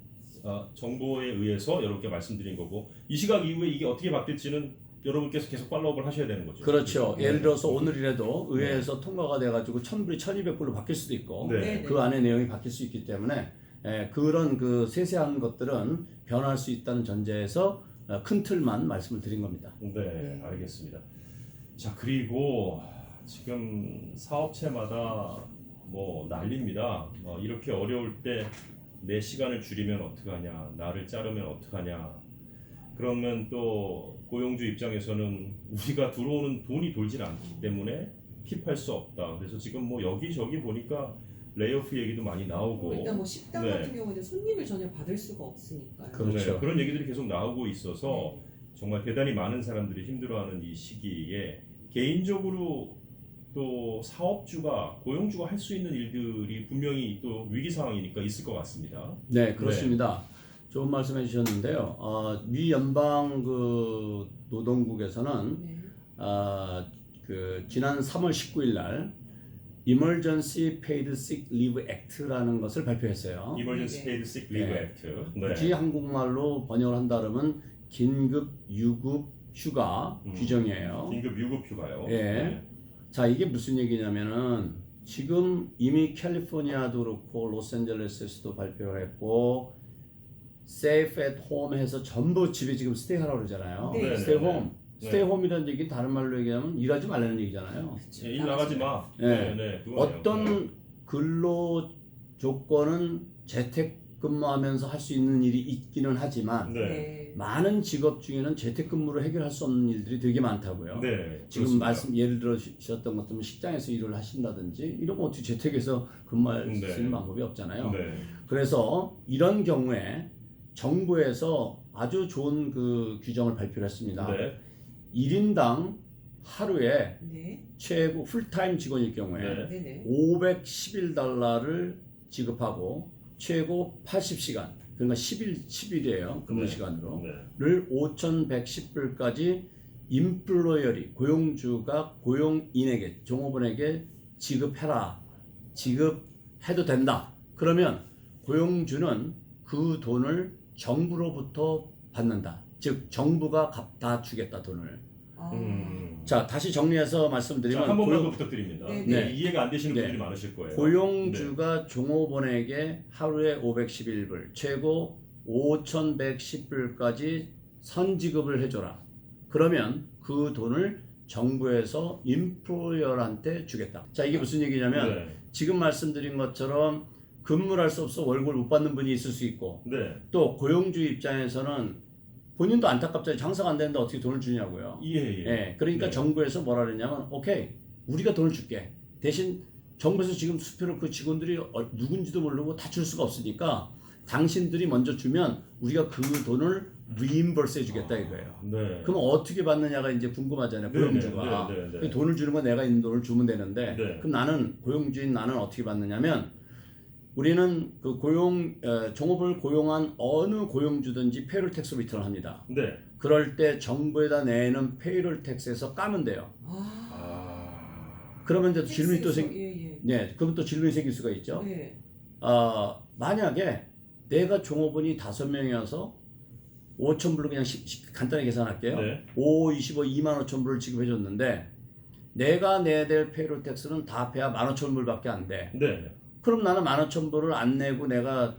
정보에 의해서 여러분께 말씀드린 거고 이 시각 이후에 이게 어떻게 바뀔지는 여러분께서 계속 팔로우업을 하셔야 되는 거죠. 그렇죠. 네. 예를 들어서 오늘이라도 의회에서 통과가 돼가지고 1,000불이 1,200불로 바뀔 수도 있고 네. 그 안에 내용이 바뀔 수 있기 때문에 그런 그 세세한 것들은 변할 수 있다는 전제에서 큰 틀만 말씀을 드린 겁니다. 네, 알겠습니다. 자, 그리고 지금 사업체마다 뭐 난리입니다. 이렇게 어려울 때 내 시간을 줄이면 어떡하냐, 나를 자르면 어떡하냐. 그러면 또 고용주 입장에서는 우리가 들어오는 돈이 돌질 않기 때문에 킵할 수 없다. 그래서 지금 뭐 여기저기 보니까 레이오프 얘기도 많이 나오고 일단 뭐 식당 네. 같은 경우는 손님을 전혀 받을 수가 없으니까요. 그렇죠. 네, 그런 얘기들이 계속 나오고 있어서 정말 대단히 많은 사람들이 힘들어하는 이 시기에 개인적으로 또 사업주가 고용주가 할 수 있는 일들이 분명히 또 위기 상황이니까 있을 것 같습니다. 네, 그렇습니다. 좋은 말씀해 주셨는데요. 미 연방 그 노동국에서는 네. 그 지난 3월 19일 날 Emergency Paid Sick Leave Act라는 것을 발표했어요. Emergency 네. Paid Sick Leave 네. Act. 굳이 한국말로 번역을 한다면 긴급 유급 휴가 규정이에요. 긴급 유급 휴가요. 예. 네. 자, 이게 무슨 얘기냐면은 지금 이미 캘리포니아도 그렇고 로스앤젤레스에서도 발표를 했고 Safe at Home 해서 전부 집에 지금 스테이 하라고 그러잖아요. 네. 스테이 네. 홈. 스테이 홈이라는 얘기는 다른 말로 얘기하면 일하지 말라는 얘기잖아요. 예, 일 나가지 마. 네. 그거예요. 어떤 근로 조건은 재택근무하면서 할 수 있는 일이 있기는 하지만 네. 네. 많은 직업 중에는 재택근무로 해결할 수 없는 일들이 되게 많다고요. 네. 지금 그렇습니다. 예를 들으셨던 것처럼 식당에서 일을 하신다든지 이런 거 어떻게 재택에서 근무할 수 네. 있는 방법이 없잖아요. 네. 그래서 이런 경우에 정부에서 아주 좋은 그 규정을 발표를 했습니다. 네. 1인당 하루에 네. 최고 풀타임 직원일 경우에 네. 네네. 511달러를 지급하고 최고 80시간 그러니까 10일이에요. 근무 네. 시간으로 네. 를 5,110불까지 임플로이어리 고용주가 고용인에게 종업원에게 지급해도 된다. 그러면 고용주는 그 돈을 정부로부터 받는다. 즉 정부가 다 주겠다 돈을. 아. 자 다시 정리해서 말씀드리면 자, 한 번만 더 부탁드립니다. 네, 네. 이해가 안 되시는 네. 분들이 많으실 거예요. 고용주가 종업원에게 하루에 511불, 최고 5,110불까지 선지급을 해줘라. 그러면 그 돈을 정부에서 임플로이어한테 주겠다. 자 이게 무슨 얘기냐면 네. 지금 말씀드린 것처럼 근무를 할 수 없어 월급을 못 받는 분이 있을 수 있고 네. 또 고용주 입장에서는 본인도 안타깝잖아요. 장사가 안 되는데 어떻게 돈을 주냐고요. 예. 그러니까 네. 정부에서 뭐라 그랬냐면 오케이 우리가 돈을 줄게. 대신 정부에서 지금 수표를 그 직원들이 누군지도 모르고 다 줄 수가 없으니까 당신들이 먼저 주면 우리가 그 돈을 리임버스 해주겠다 이거예요. 네. 그럼 어떻게 받느냐가 이제 궁금하잖아요. 고용주가. 네. 돈을 주는 건 내가 있는 돈을 주면 되는데 네. 그럼 나는 고용주인 나는 어떻게 받느냐면 우리는 그 종업을 고용한 어느 고용주든지 페이롤 텍스 리턴을 합니다. 네. 그럴 때 정부에다 내는 페이롤 텍스에서 까면 돼요. 그러면 이제 질문이 또 예. 네, 그럼 또 질문이 생길 수가 있죠. 네. 만약에 내가 종업원이 5명이어서 5,000불로 그냥 간단히 계산할게요. 네. 5, 25, 25,000불을 지급해줬는데 내가 내야 될 페이롤 텍스는 다 합해야 15,000불밖에 안 돼. 네. 그럼 나는 15,000불을 안 내고 내가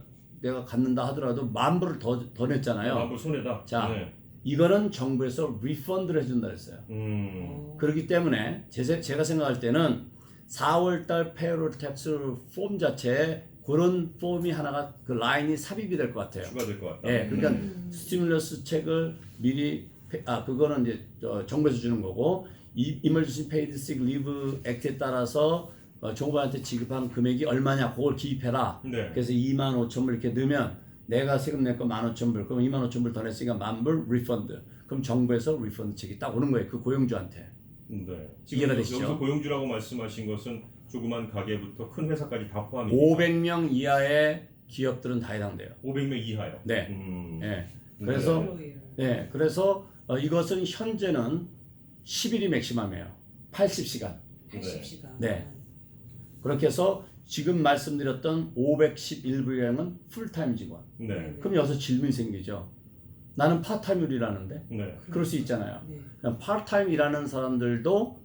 갖는다 하더라도 10,000불을 더 냈잖아요. 만불 손해다. 자, 네. 이거는 정부에서 리펀드를 해준다 그랬어요. 그렇기 때문에 제가 생각할 때는 4월달 페이롤 텍스 폼 자체에 그런 폼이 하나가 그 라인이 삽입이 될 것 같아요. 추가될 것 같다. 예, 그러니까 스티뮬러스 책을 미리 그거는 이제 정부에서 주는 거고 이머전시 페이드 시크 리브 액트에 따라서 정부한테 지급한 금액이 얼마냐 그걸 기입해라. 네. 그래서 25,000불 이렇게 넣으면 내가 세금 낼 거 15,000불 그럼 25,000불 더 냈으니까 10,000불 리펀드. 그럼 정부에서 리펀드 책이 딱 오는 거예요. 그 고용주한테. 네. 이해가 지금 되시죠? 여기서 고용주라고 말씀하신 것은 조그만 가게부터 큰 회사까지 다 포함입니다. 500명 이하의 기업들은 다 해당돼요. 500명 이하요. 네. 예. 그래서 네, 그래서 이것은 현재는 10일이 맥시멈이에요. 80시간. 80시간. 네. 그렇게 해서 지금 말씀드렸던 511불량은 풀타임 직원. 네. 그럼 여기서 질문이 생기죠. 나는 파타임을 일하는데 네. 그럴 수 있잖아요. 네. 그럼 파타임 일하는 사람들도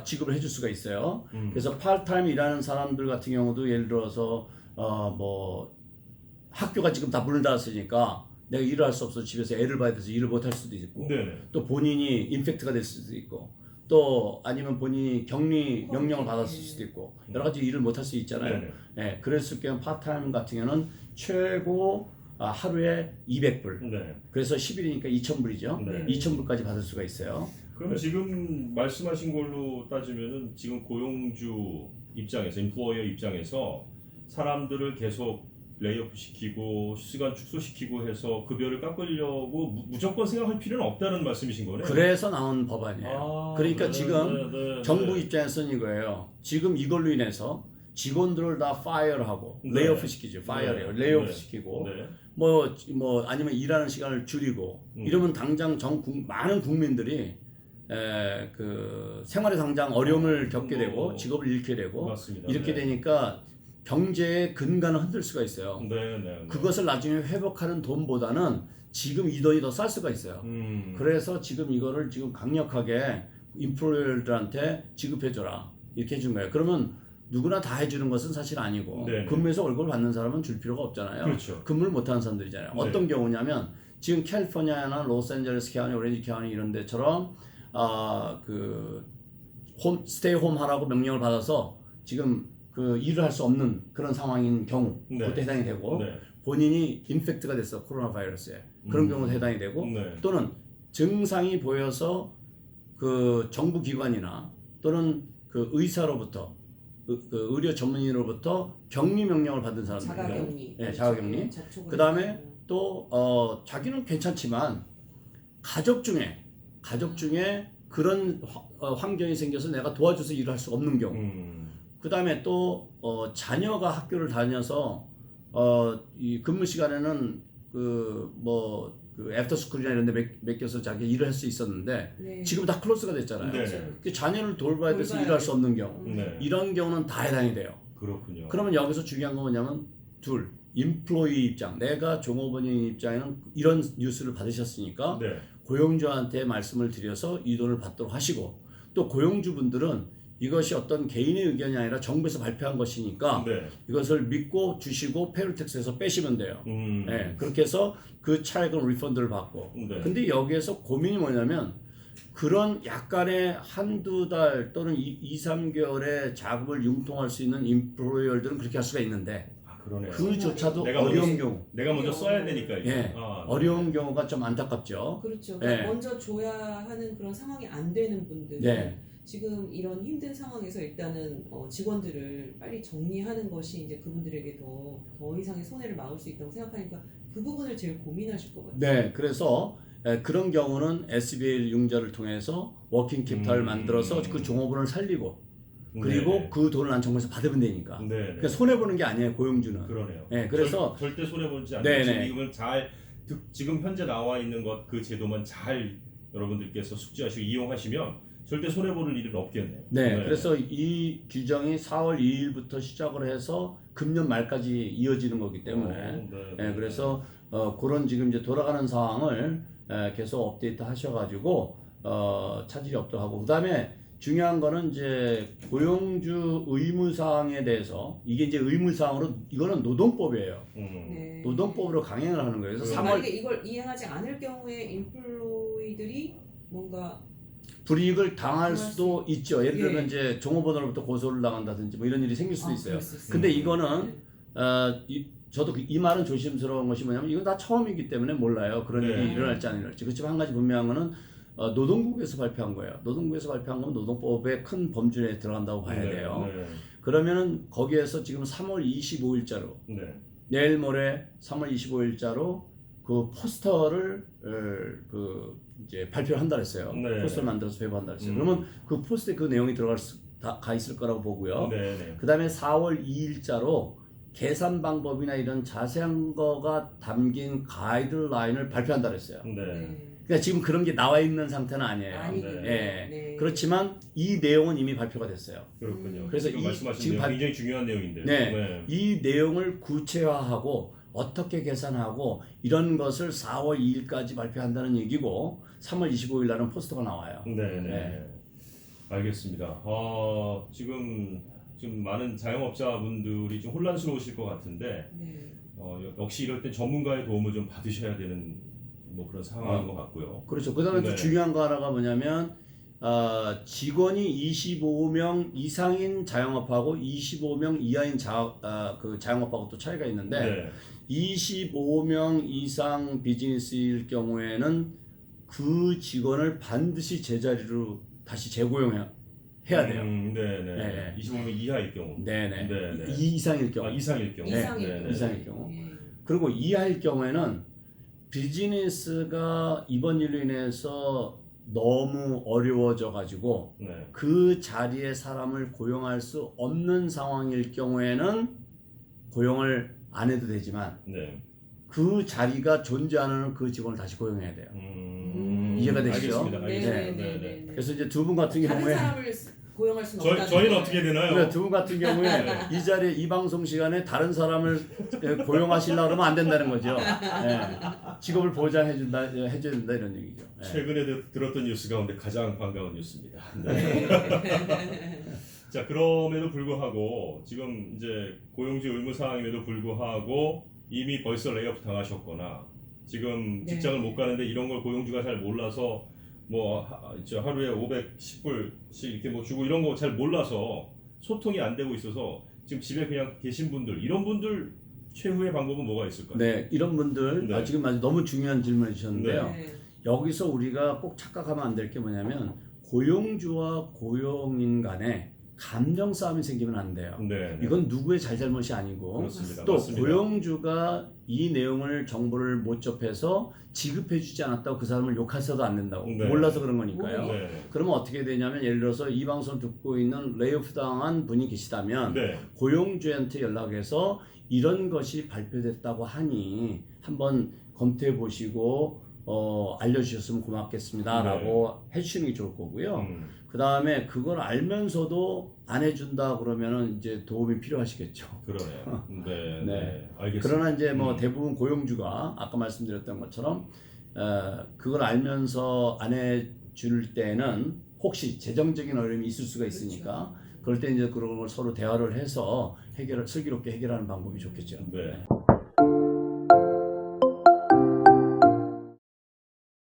지급을 해줄 수가 있어요. 그래서 파타임 일하는 사람들 같은 경우도 예를 들어서 뭐 학교가 지금 다 문을 닫았으니까 내가 일을 할 수 없어 집에서 애를 봐야 돼서 일을 못 할 수도 있고 네네. 또 본인이 인펙트가 될 수도 있고 또 아니면 본인이 격리 명령을 받았을 수도 있고 여러 가지 일을 못 할 수 있잖아요. 네네. 예, 그랬을 경우 파타임 같은 경우는 최고 하루에 200불. 네. 그래서 10일이니까 2,000불이죠. 네. 2,000불까지 받을 수가 있어요. 그럼 지금 말씀하신 걸로 따지면은 지금 고용주 입장에서 인플로이어 입장에서 사람들을 계속 레이오프 시키고 시간 축소시키고 해서 급여를 깎으려고 무조건 생각할 필요는 없다는 말씀이신 거네요. 그래서 나온 법안이에요. 그러니까 네, 지금 네, 정부 네. 입장에서는 이거예요. 지금 이걸로 인해서 직원들을 다 파이어하고 네. 레이오프 시키죠. 파이어래요. 네. 레이오프 네. 시키고 네. 뭐 아니면 일하는 시간을 줄이고 이러면 당장 많은 국민들이 그 생활에 당장 어려움을 겪게 되고 직업을 잃게 되고 맞습니다. 이렇게 네. 되니까 경제의 근간을 흔들 수가 있어요. 네, 네. 그것을 나중에 회복하는 돈보다는 지금 이 돈이 더 쌀 수가 있어요. 그래서 지금 이거를 지금 강력하게 인플루언서들한테 지급해줘라 이렇게 해준 거예요. 그러면 누구나 다 해주는 것은 사실 아니고 네네. 근무에서 월급을 받는 사람은 줄 필요가 없잖아요. 그렇죠. 근무를 못하는 사람들이잖아요. 네. 어떤 경우냐면 지금 캘리포니아나 로스앤젤레스 카운티, 오렌지 카운티 이런 데처럼 그 스테이 홈 하라고 명령을 받아서 지금 그 일을 할 수 없는 그런 상황인 경우 네. 그것도 해당이 되고 네. 본인이 인펙트가 됐어 코로나 바이러스에 그런 경우도 해당이 되고 네. 또는 증상이 보여서 그 정부 기관이나 또는 그 의사로부터 그 의료 전문의로부터 격리 명령을 받은 사람들 자가격리. 네, 자가격리. 자촉을 그다음에 했잖아요. 또 자기는 괜찮지만 가족 중에 그런 환경이 생겨서 내가 도와줘서 일을 할 수 없는 경우 그다음에 또 자녀가 학교를 다녀서 이 근무 시간에는 그 애프터스쿨이나 이런 데 맡겨서 자기 일을 할 수 있었는데 네. 지금 다 클로스가 됐잖아요. 네. 그 자녀를 돌봐야 돼서 돌봐야 일을 할 수 돼요. 없는 경우 네. 이런 경우는 다 해당이 돼요. 그렇군요. 그러면 여기서 중요한 건 뭐냐면 둘 인플로이 입장 내가 종업원인 입장에는 이런 뉴스를 받으셨으니까 네. 고용주한테 말씀을 드려서 이 돈을 받도록 하시고 또 고용주분들은 이것이 어떤 개인의 의견이 아니라 정부에서 발표한 것이니까 네. 이것을 믿고 주시고 페이롤 텍스에서 빼시면 돼요. 네, 그렇게 해서 그 차액은 리펀드를 받고. 네. 근데 여기에서 고민이 뭐냐면 그런 약간의 한두 달 또는 2-3개월의 자금을 융통할 수 있는 인플로이어들은 그렇게 할 수가 있는데 그러네요. 그조차도 내가 어려운 먼저- 경우 내가 먼저 써야 되니까 이게. 예, 네. 어려운 경우가 좀 안타깝죠. 그렇죠. 네. 먼저 줘야 하는 그런 상황이 안 되는 분들은 네. 지금 이런 힘든 상황에서 일단은 직원들을 빨리 정리하는 것이 이제 그분들에게 더 이상의 손해를 막을 수 있다고 생각하니까 그 부분을 제일 고민하실 것 같아요. 네, 그래서 그런 경우는 SBA 융자를 통해서 워킹 캐피탈을 만들어서 그 종업원을 살리고 그리고 네. 그 돈을 난 정부에서 받으면 되니까. 네. 그러니까 손해 보는 게 아니에요 고용주는. 그러네요. 네, 그래서 절대 손해 보지 않는 네네. 지금 지금 현재 나와 있는 것 그 제도만 잘 여러분들께서 숙지하시고 이용하시면 절대 손해 보는 일은 없겠네요. 네, 그래서 이 규정이 4월 2일부터 시작을 해서 금년 말까지 이어지는 거기 때문에 네. 그래서 그런 지금 이제 돌아가는 상황을 계속 업데이트 하셔가지고 차질이 없도록 하고 그다음에 중요한 거는 이제 고용주 의무사항에 대해서 이게 이제 의무사항으로 이거는 노동법이에요. 네. 노동법으로 강행을 하는 거예요. 그래서 3월 만약에 이걸 이행하지 않을 경우에 인플로이들이 뭔가 불이익을 당할 수도 있죠. 예를 들면 예. 이제 종업원으로부터 고소를 당한다든지 뭐 이런 일이 생길 수도 있어요. 근데 네. 이거는 저도 이 말은 조심스러운 것이 뭐냐면 이건 다 처음이기 때문에 몰라요. 그런 네. 일이 일어날지 안 일어날지. 그렇지만 한 가지 분명한 거는 노동부에서 발표한 거예요. 노동부에서 발표한 건 노동법의 큰 범주에 들어간다고 봐야 돼요. 네. 그러면은 거기에서 지금 3월 25일자로 네. 내일 모레 3월 25일자로 그 포스터를 이제 발표를 한다 그랬어요. 네. 포스터를 만들어서 배부한다 그랬어요. 그러면 그 포스터에 그 내용이 가 있을 거라고 보고요. 네. 그다음에 4월 2일자로 계산 방법이나 이런 자세한 거가 담긴 가이드라인을 발표한다 그랬어요. 네. 그러니까 지금 그런 게 나와 있는 상태는 아니에요. 아니군요. 예. 네. 그렇지만 이 내용은 이미 발표가 됐어요. 그렇군요. 그래서 지금 이 말씀하신 지금 내용 굉장히 중요한 내용인데요. 네. 이 내용을 구체화하고 어떻게 계산하고 이런 것을 4월 2일까지 발표한다는 얘기고 3월 25일 날은 포스터가 나와요. 네. 알겠습니다. 지금 많은 자영업자분들이 좀 혼란스러우실 것 같은데 네. 역시 이럴 때 전문가의 도움을 좀 받으셔야 되는 뭐 그런 상황인 것 같고요. 그렇죠. 그다음에 또 중요한 거 하나가 뭐냐면 직원이 25명 이상인 자영업하고 25명 이하인 자영업하고 또 차이가 있는데 25명 이상 비즈니스일 경우에는 그 직원을 반드시 제자리로 다시 재고용해야 돼요. 네. 25명 이하일 경우. 네네. 네. 이상일 경우. 이상일 경우. 이상일 경우. 네. 그리고 이하일 경우에는 비즈니스가 이번 일로 인해서 너무 어려워져 가지고 그 자리에 사람을 고용할 수 없는 상황일 경우에는 고용을 안 해도 되지만 그 자리가 존재하는 그 직원을 다시 고용해야 돼요. 이해가 되시죠? 알겠습니다. 네. 그래서 이제 두 분 같은 다른 경우에 사람을 고용할 수는 없다. 저희는 어떻게 되나요? 그래, 두 분 같은 경우에 이 자리에 이 방송 시간에 다른 사람을 고용하시려고 그러면 안 된다는 거죠. 직업을 해줘야 된다 이런 얘기죠. 최근에 들었던 뉴스 가운데 가장 반가운 뉴스입니다. 자, 그럼에도 불구하고 지금 이제 고용주 의무 사항임에도 불구하고 이미 벌써 레이오프 당하셨거나 지금 직장을 못 가는데 이런 걸 고용주가 잘 몰라서 뭐 하루에 510불씩 이렇게 뭐 주고 이런 거 잘 몰라서 소통이 안 되고 있어서 지금 집에 그냥 계신 분들 이런 분들 최후의 방법은 뭐가 있을까요? 네, 이런 분들 지금 아주 너무 중요한 질문을 주셨는데요. 여기서 우리가 꼭 착각하면 안 될 게 뭐냐면 고용주와 고용인 간에 감정 싸움이 생기면 안 돼요. 이건 누구의 잘잘못이 아니고 그렇습니다. 또 맞습니다. 고용주가 이 내용을 정보를 못 접해서 지급해주지 않았다고 그 사람을 욕해서도 안 된다고 몰라서 그런 거니까요. 그러면 어떻게 되냐면 예를 들어서 이 방송 듣고 있는 레이오프 당한 분이 계시다면 고용주한테 연락해서 이런 것이 발표됐다고 하니 한번 검토해 보시고 알려주셨으면 고맙겠습니다라고 해주시는 게 좋을 거고요. 그 다음에 그걸 알면서도 안 해준다 그러면은 이제 도움이 필요하시겠죠. 그러네요. 알겠습니다. 그러나 이제 뭐 대부분 고용주가 아까 말씀드렸던 것처럼 그걸 알면서 안 해줄 때는 혹시 재정적인 어려움이 있을 수가 있으니까 그럴 때 이제 그런 걸 서로 대화를 해서 슬기롭게 해결하는 방법이 좋겠죠.